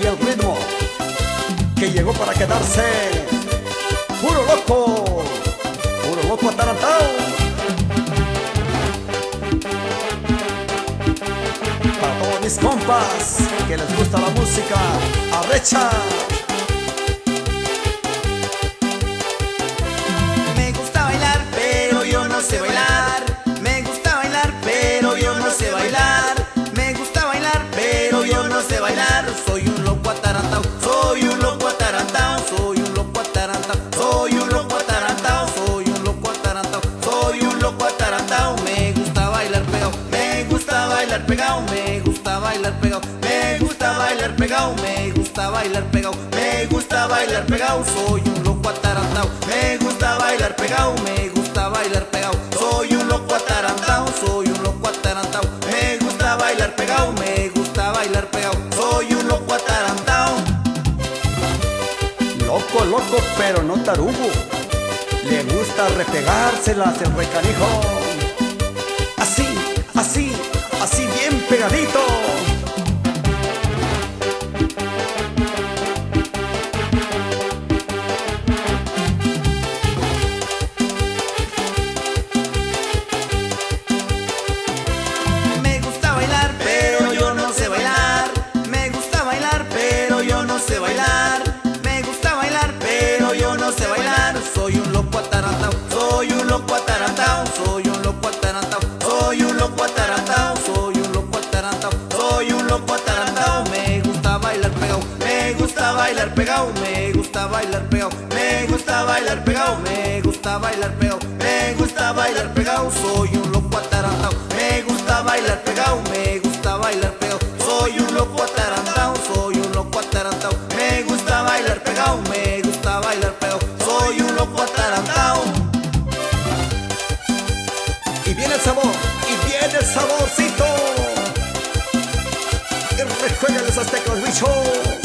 y el ritmo que llegó para quedarse. Puro loco atarantado. Para todos mis compas que les gusta la música arrecha. Me gusta bailar, pero yo no sé bailar. Me gusta bailar, pero yo no sé bailar. Me gusta bailar, pero yo no sé bailar. Soy un loco atarantado, soy un loco atarantado, soy un loco atarantado, soy un loco atarantado, soy un loco atarantado, soy un loco atarantado. Me gusta bailar pegado, me gusta bailar pegado, me gusta bailar pegado, me gusta bailar pegado, me gusta bailar pegado, me gusta bailar pegado. Soy un loco atarantado, me gusta bailar pegado, me gusta bailar pegado. Soy un loco atarantado, soy un loco atarantado, me gusta bailar pegado, me gusta bailar pegado. Soy un loco atarantado. Loco, pero no tarugo. Le gusta repegárselas el recanijo. Así bien pegadito. Me gusta bailar, pero yo no sé bailar. Me gusta bailar, pero yo no sé bailar. Me gusta bailar, pero yo no sé bailar. Soy un loco atarantado, soy un loco atarantado, soy un loco atarantado, soy un loco atarantado, soy un loco atarantado, soy un loco atarantado. Me gusta bailar pegado, me gusta bailar pegado, me gusta bailar pegado, me gusta bailar pegado, me gusta bailar pegado, me gusta bailar pegado. Soy un loco atarantado, me gusta bailar pegado, me gusta bailar pegado. Soy un loco atarantado, soy un loco atarantado, me gusta bailar pegado, me gusta bailar pegado. Soy un loco atarantado. Y viene el sabor, y viene el saborcito. Y rejuega los aztecas, bicho.